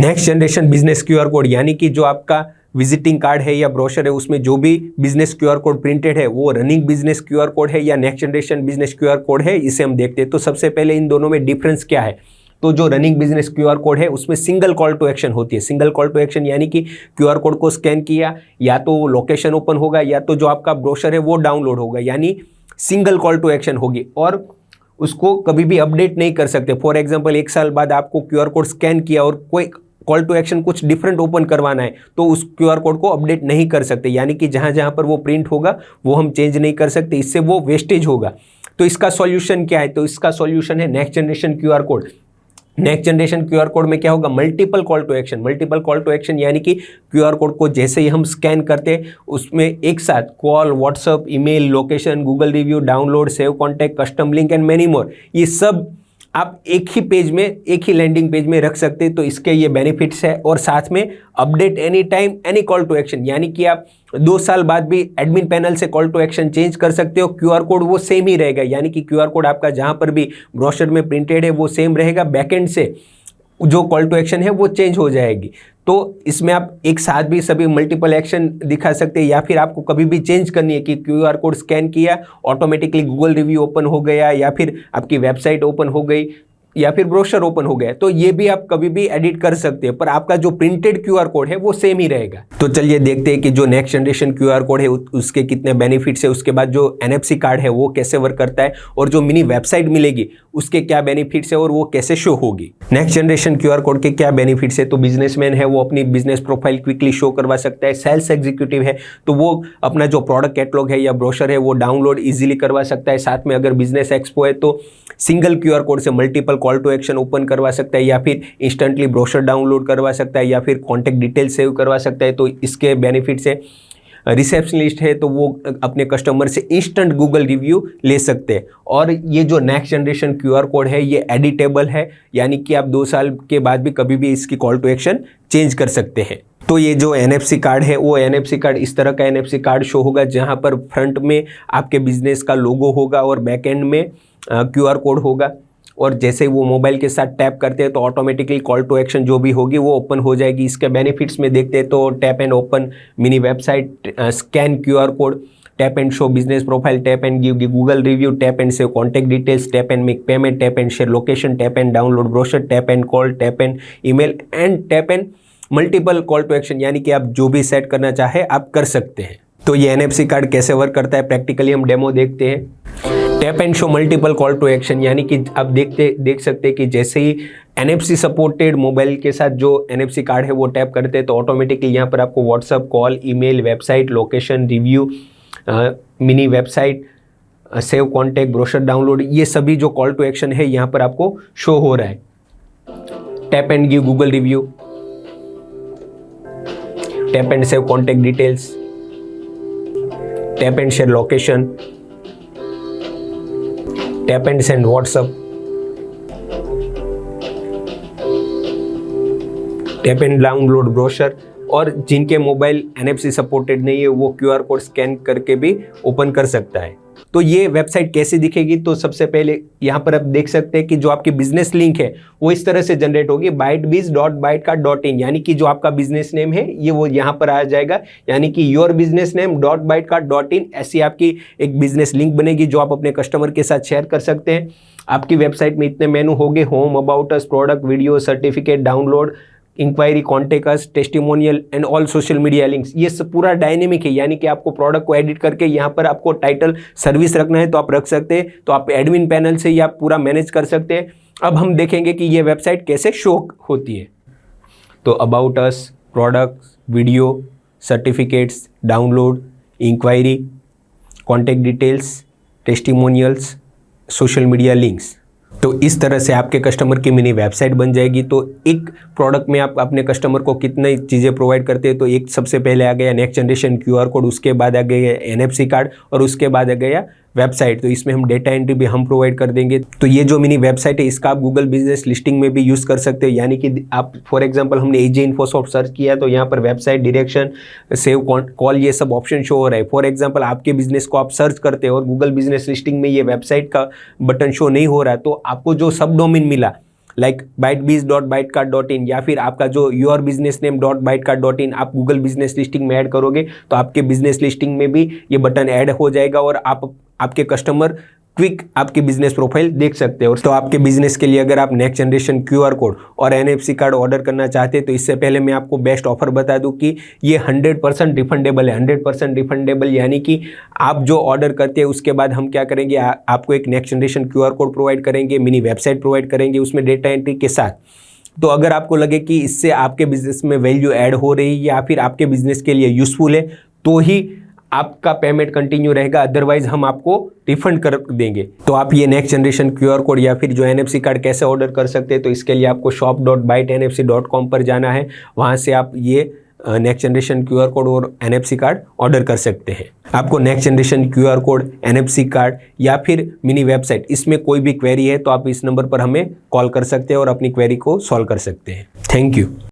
Next generation business QR code यानी कि जो आपका विजिटिंग कार्ड है या ब्रोशर है उसमें जो भी बिजनेस क्यूआर कोड प्रिंटेड है वो रनिंग बिजनेस क्यूआर कोड है या next generation business QR code है, इसे हम देखते हैं। तो सबसे पहले इन दोनों में डिफरेंस क्या है। तो जो रनिंग बिजनेस क्यूआर कोड है उसमें सिंगल कॉल टू एक्शन होती है। सिंगल कॉल टू एक्शन यानी कि क्यूआर कोड को स्कैन किया या तो लोकेशन ओपन होगा या तो जो आपका ब्रोशर है वो डाउनलोड होगा, यानी सिंगल कॉल टू एक्शन होगी और उसको कभी भी अपडेट नहीं कर सकते। फॉर एग्जाम्पल 1 साल बाद आपको क्यूआर कोड स्कैन किया और कोई कॉल टू एक्शन कुछ डिफरेंट ओपन करवाना है तो उस क्यूआर कोड को अपडेट नहीं कर सकते, यानी कि जहां जहां पर वो प्रिंट होगा वो हम चेंज नहीं कर सकते, इससे वो वेस्टेज होगा। तो इसका सॉल्यूशन क्या है, तो इसका सॉल्यूशन है next generation QR code. Next generation QR code में क्या होगा, multiple call to action. Multiple call to action यानी कि क्यूआर कोड को जैसे ही हम स्कैन करते हैं उसमें एक साथ call, WhatsApp, email, location, Google review, download, save contact, custom link and many more, ये सब आप एक ही पेज में, एक ही लैंडिंग पेज में रख सकते हैं। तो इसके ये बेनिफिट्स है और साथ में update any time any call to action, यानी कि आप 2 साल बाद भी एडमिन पैनल से कॉल टू एक्शन चेंज कर सकते हो, क्यूआर कोड वो सेम ही रहेगा, यानी कि क्यूआर कोड आपका जहां पर भी ब्रोशर में प्रिंटेड है वो सेम रहेगा। बैकएंड से जो कॉल टू एक्शन है वो चेंज हो जाएगी। तो इसमें आप एक साथ भी सभी मल्टीपल एक्शन दिखा सकते हैं या फिर आपको कभी भी चेंज करनी है कि क्यूआर कोड स्कैन किया ऑटोमेटिकली गूगल रिव्यू ओपन हो गया या फिर आपकी वेबसाइट ओपन हो गई या फिर ब्रोशर ओपन हो गया, तो ये भी आप कभी भी एडिट कर सकते हैं, पर आपका जो प्रिंटेड क्यूआर कोड है वो सेम ही रहेगा। तो चलिए देखते हैं कि जो नेक्स्ट जनरेशन क्यूआर कोड है उसके कितने बेनिफिट्स है, उसके बाद जो एनएफसी कार्ड है वो कैसे वर्क करता है और जो मिनी वेबसाइट मिलेगी उसके क्या बेनिफिट्स है और वो कैसे शो होगी। नेक्स्ट जनरेशन क्यूआर कोड के क्या बेनिफिट्स है, तो बिजनेसमैन है वो अपनी बिजनेस प्रोफाइल क्विकली शो करवा सकता है। सेल्स एग्जीक्यूटिव है तो वो अपना जो प्रोडक्ट कैटलॉग है या ब्रोशर है वो डाउनलोड इजीली करवा सकता है। साथ में अगर बिजनेस एक्सपो है तो सिंगल क्यूआर कोड से multiple call to action open करवा सकता है या फिर इंस्टेंटली ब्रोशर डाउनलोड करवा सकता है या फिर कॉन्टैक्ट डिटेल सेव करवा सकता है। तो इसके बेनिफिट्स है। रिसेप्शनिस्ट है तो वो अपने कस्टमर से इंस्टेंट गूगल रिव्यू ले सकते हैं। और ये जो नेक्स्ट जनरेशन क्यूआर कोड है ये एडिटेबल है, यानी कि आप 2 साल के बाद भी कभी भी इसकी कॉल टू एक्शन चेंज कर सकते हैं। तो ये जो एनएफसी कार्ड है वो एनएफसी कार्ड इस तरह का एनएफसी कार्ड शो होगा जहां पर फ्रंट में आपके बिजनेस का लोगो होगा और बैक एंड में क्यूआर कोड होगा और जैसे वो मोबाइल के साथ टैप करते हैं तो ऑटोमेटिकली कॉल टू एक्शन जो भी होगी वो ओपन हो जाएगी। इसके बेनिफिट्स में देखते हैं तो tap and open mini website, scan QR code, tap and show business profile, tap and give Google review, tap and save contact details, tap and make payment, tap and share location, tap and download brochure, tap and call, tap and email and tap and multiple call to action, यानी कि आप जो भी set करना चाहे आप कर सकते हैं। तो ये एनएफसी कार्ड कैसे वर्क करता है प्रैक्टिकली हम डेमो देखते हैं। Tap and show multiple call to action, यानी कि आप देख सकते हैं कि जैसे ही एनएफसी सपोर्टेड मोबाइल के साथ जो एनएफसी कार्ड है वो टैप करते हैं तो ऑटोमेटिकली यहाँ पर आपको WhatsApp, call, email, website, location, review, mini website, save contact, brochure download, ये सभी जो कॉल टू एक्शन है यहाँ पर आपको शो हो रहा है। Tap and give Google review, tap and save contact details, tap and share location, tap and send WhatsApp, tap and download brochure. और जिनके मोबाइल एनएफसी सपोर्टेड नहीं है वो क्यूआर कोड स्कैन करके भी ओपन कर सकता है। तो ये वेबसाइट कैसे दिखेगी, तो सबसे पहले यहाँ पर आप देख सकते हैं कि जो आपकी बिजनेस लिंक है वो इस तरह से जनरेट होगी, bytebiz.bytecard.in, यानी कि जो आपका बिजनेस नेम है ये वो यहाँ पर आ जाएगा, यानी कि योर बिजनेस नेम .bytecard.in, ऐसी आपकी एक बिजनेस लिंक बनेगी जो आप अपने कस्टमर के साथ शेयर कर सकते हैं। आपकी वेबसाइट में इतने मेनू होंगे, home, about us, product, video, certificate, download, enquiry, contact us, testimonial and all social media links, ये सब पूरा डायनेमिक है, यानी कि आपको प्रोडक्ट को एडिट करके यहाँ पर आपको टाइटल सर्विस रखना है तो आप रख सकते हैं, तो आप एडमिन पैनल से ही आप पूरा मैनेज कर सकते हैं। अब हम देखेंगे कि ये वेबसाइट कैसे शो होती है। तो about us, product, video, certificates, download, enquiry, contact details, testimonials, social media links, तो इस तरह से आपके कस्टमर की मिनी वेबसाइट बन जाएगी। तो एक प्रोडक्ट में आप अपने कस्टमर को कितनी चीज़ें प्रोवाइड करते हैं, तो एक सबसे पहले आ गया नेक्स्ट जनरेशन क्यूआर कोड, उसके बाद आ गया एनएफसी कार्ड और उसके बाद आ गया वेबसाइट। तो इसमें हम डेटा एंट्री भी हम प्रोवाइड कर देंगे। तो ये जो मिनी वेबसाइट है इसका आप गूगल बिजनेस लिस्टिंग में भी यूज़ कर सकते हैं, यानी कि आप फॉर एग्जांपल हमने एजे इन्फोसॉफ्ट सर्च किया तो यहाँ पर वेबसाइट, डायरेक्शन, सेव कॉल, ये सब ऑप्शन शो हो रहा है। फॉर एग्जांपल आपके बिजनेस को आप सर्च करते हैं और गूगल बिजनेस लिस्टिंग में ये वेबसाइट का बटन शो नहीं हो रहा है, तो आपको जो सब डोमेन मिला लाइक bytebiz.bytecard.in या फिर आपका जो योर बिजनेस नेम .bytecard.in आप गूगल बिजनेस लिस्टिंग में ऐड करोगे तो आपके बिजनेस लिस्टिंग में भी ये बटन ऐड हो जाएगा और आपके कस्टमर क्विक आपकी बिजनेस प्रोफाइल देख सकते हो। तो आपके बिजनेस के लिए अगर आप नेक्स्ट जनरेशन QR कोड और NFC कार्ड ऑर्डर करना चाहते हैं तो इससे पहले मैं आपको बेस्ट ऑफर बता दूं कि ये 100% रिफंडेबल है। 100% रिफंडेबल यानी कि आप जो ऑर्डर करते हैं उसके बाद हम क्या करेंगे, आपको एक next generation QR code provide करेंगे, मिनी वेबसाइट प्रोवाइड करेंगे उसमें डेटा एंट्री के साथ। तो अगर आपको लगे कि इससे आपके बिजनेस में वैल्यू ऐड हो रही है या फिर आपके बिजनेस के लिए यूजफुल है तो ही आपका पेमेंट कंटिन्यू रहेगा, अदरवाइज हम आपको रिफंड कर देंगे। तो आप ये नेक्स्ट जनरेशन QR कोड या फिर जो NFC कार्ड कैसे ऑर्डर कर सकते हैं, तो इसके लिए आपको shop.bytenfc.com पर जाना है। वहाँ से आप ये नेक्स्ट जनरेशन QR कोड और NFC कार्ड ऑर्डर कर सकते हैं। आपको next generation QR code, NFC card या फिर मिनी वेबसाइट, इसमें कोई भी क्वेरी है तो आप इस नंबर पर हमें कॉल कर सकते हैं और अपनी क्वेरी को सॉल्व कर सकते हैं। Thank you.